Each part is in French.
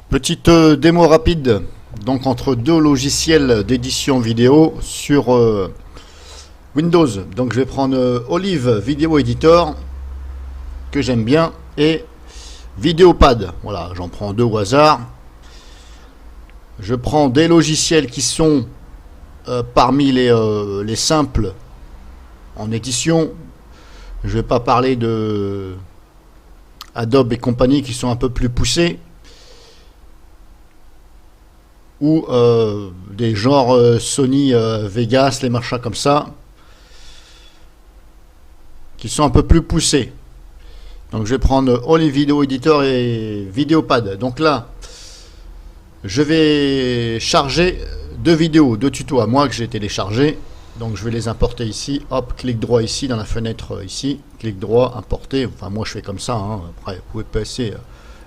Petite démo rapide, donc entre deux logiciels d'édition vidéo sur Windows. Donc je vais prendre Olive Video Editor, que j'aime bien, et Videopad. Voilà, j'en prends deux au hasard. Je prends des logiciels qui sont parmi les simples en édition. Je vais pas parler de Adobe et compagnie qui sont un peu plus poussés, ou des genres Sony Vegas, les machins comme ça, qui sont un peu plus poussés. Donc je vais prendre Olive Video Editor et Videopad. Donc là, je vais charger deux vidéos, deux tutos à moi que j'ai téléchargés. Donc je vais les importer ici. Hop, clic droit ici dans la fenêtre ici. Clic droit, importer. Enfin moi je fais comme ça. Hein. Après vous pouvez passer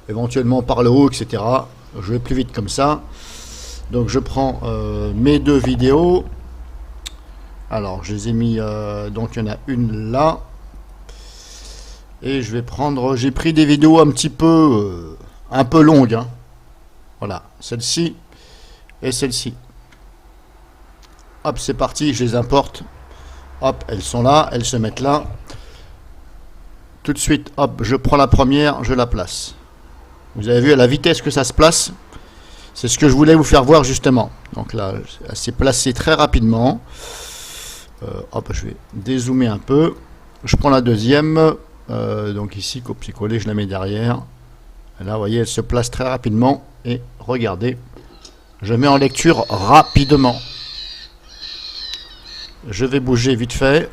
éventuellement par le haut, etc. Je vais plus vite comme ça. Donc je prends mes deux vidéos. Alors je les ai mis, donc il y en a une là. Et je vais prendre, j'ai pris des vidéos un peu longues. Hein. Voilà, celle-ci et celle-ci. Hop, c'est parti, je les importe. Hop, elles sont là, elles se mettent là. Tout de suite, hop, je prends la première, je la place. Vous avez vu à la vitesse que ça se place? C'est ce que je voulais vous faire voir justement. Donc là, elle s'est placée très rapidement. Hop, je vais dézoomer un peu. Je prends la deuxième. Donc ici, copier-coller, je la mets derrière. Et là, vous voyez, elle se place très rapidement. Et regardez, je mets en lecture rapidement. Je vais bouger vite fait.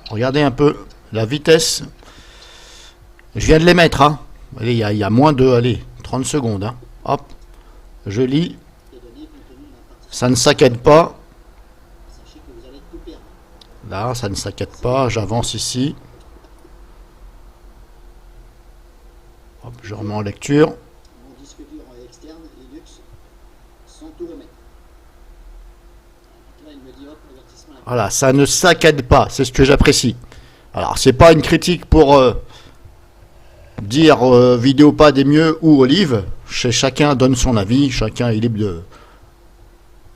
Regardez un peu la vitesse. Je viens de les mettre. Hein. Allez, il y a moins de 30 secondes. Hein. Hop, je lis. Ça ne saccade pas. Là, ça ne saccade pas. J'avance ici. Hop, je remets en lecture. Voilà, ça ne saccade pas. C'est ce que j'apprécie. Alors, c'est pas une critique pour dire Videopad est mieux ou Olive. Chacun donne son avis. Chacun est libre de...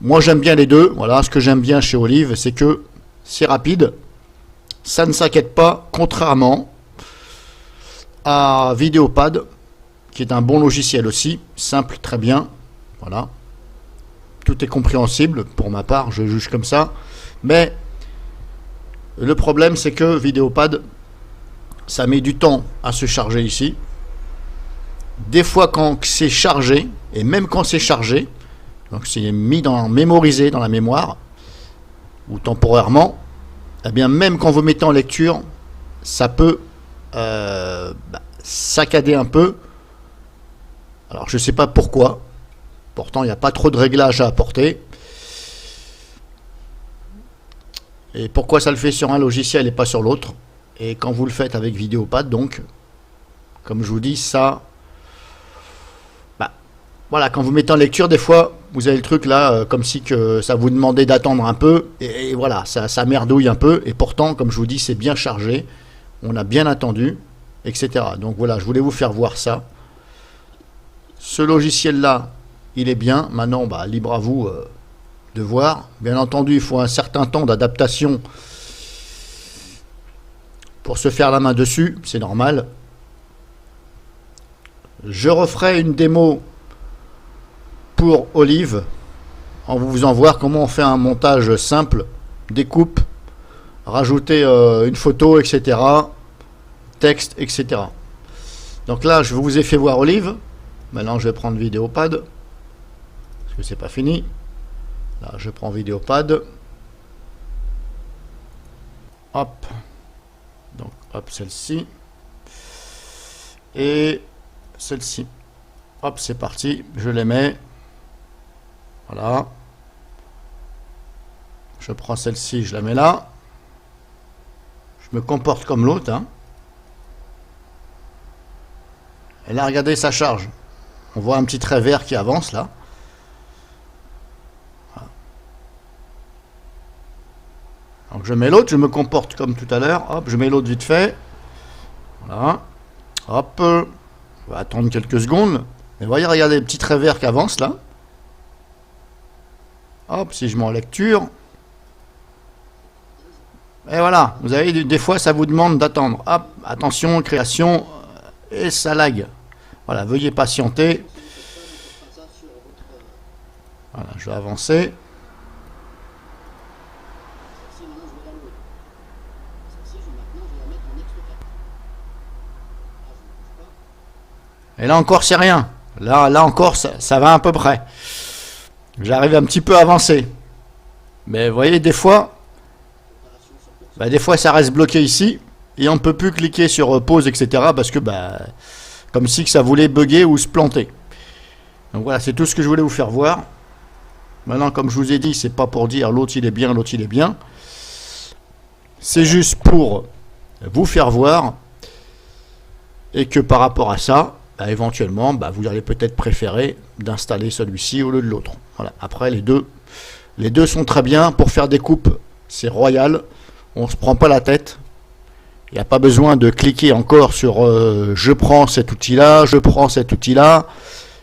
Moi, j'aime bien les deux. Voilà, ce que j'aime bien chez Olive, c'est que c'est rapide, ça ne saccade pas, contrairement à Videopad, qui est un bon logiciel aussi, simple, très bien, voilà, tout est compréhensible, pour ma part, je juge comme ça, mais le problème c'est que Videopad, ça met du temps à se charger ici, des fois quand c'est chargé, et même quand c'est chargé, donc c'est mémorisé dans la mémoire, ou temporairement, eh bien même quand vous mettez en lecture, ça peut saccader un peu. Alors je ne sais pas pourquoi, pourtant il n'y a pas trop de réglages à apporter. Et pourquoi ça le fait sur un logiciel et pas sur l'autre? Et quand vous le faites avec Videopad, donc, comme je vous dis, ça... Voilà, quand vous mettez en lecture, des fois, vous avez le truc là, comme si que ça vous demandait d'attendre un peu, et voilà, ça merdouille un peu, et pourtant, comme je vous dis, c'est bien chargé, on a bien attendu, etc. Donc voilà, je voulais vous faire voir ça. Ce logiciel-là, il est bien, maintenant, libre à vous de voir. Bien entendu, il faut un certain temps d'adaptation pour se faire la main dessus, c'est normal. Je referai une démo pour Olive, en vous faisant voir comment on fait un montage simple, découpe, rajouter une photo, etc., texte, etc. Donc là, je vous ai fait voir Olive. Maintenant, je vais prendre Videopad, parce que c'est pas fini. Là, je prends Videopad. Hop. Donc, hop, celle-ci. Et celle-ci. Hop, c'est parti. Je les mets. Voilà. Je prends celle-ci, je la mets là. Je me comporte comme l'autre. Hein. Et là, regardez, ça charge. On voit un petit trait vert qui avance là. Voilà. Donc je mets l'autre, je me comporte comme tout à l'heure. Hop, je mets l'autre vite fait. Voilà. Hop. On va attendre quelques secondes. Mais vous voyez, regardez les petits traits verts qui avancent là. Hop, si je mets en lecture. Et voilà, vous avez des fois ça vous demande d'attendre. Hop, attention, création, et ça lag. Voilà, veuillez patienter. Voilà, je vais avancer. Et là encore, c'est rien. Là encore, ça va à peu près. J'arrive un petit peu à avancer. Mais vous voyez, des fois, ça reste bloqué ici. Et on ne peut plus cliquer sur pause, etc. Parce que, comme si que ça voulait bugger ou se planter. Donc voilà, c'est tout ce que je voulais vous faire voir. Maintenant, comme je vous ai dit, c'est pas pour dire l'autre il est bien, l'autre il est bien. C'est juste pour vous faire voir. Et que par rapport à ça, éventuellement, vous allez peut-être préférer d'installer celui-ci au lieu de l'autre. Voilà. Après, les deux sont très bien. Pour faire des coupes, c'est royal. On ne se prend pas la tête. Il n'y a pas besoin de cliquer encore sur je prends cet outil-là, je prends cet outil-là,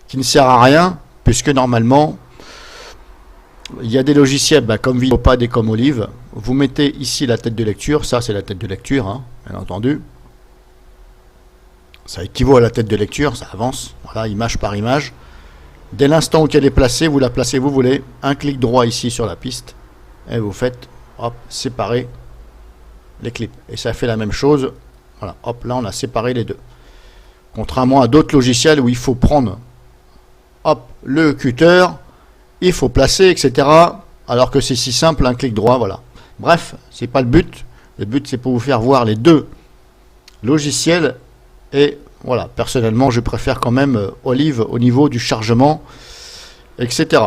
qui ne sert à rien, puisque normalement, il y a des logiciels comme Videopad et comme Olive. Vous mettez ici la tête de lecture. Ça, c'est la tête de lecture, hein, bien entendu. Ça équivaut à la tête de lecture, ça avance, voilà, image par image. Dès l'instant où elle est placée, vous la placez où vous voulez. Un clic droit ici sur la piste. Et vous faites, hop, séparer les clips. Et ça fait la même chose. Voilà, hop, là on a séparé les deux. Contrairement à d'autres logiciels où il faut prendre, hop, le cutter, il faut placer, etc. Alors que c'est si simple, un clic droit, voilà. Bref, c'est pas le but. Le but, c'est pour vous faire voir les deux logiciels. Et voilà, personnellement, je préfère quand même Olive au niveau du chargement, etc.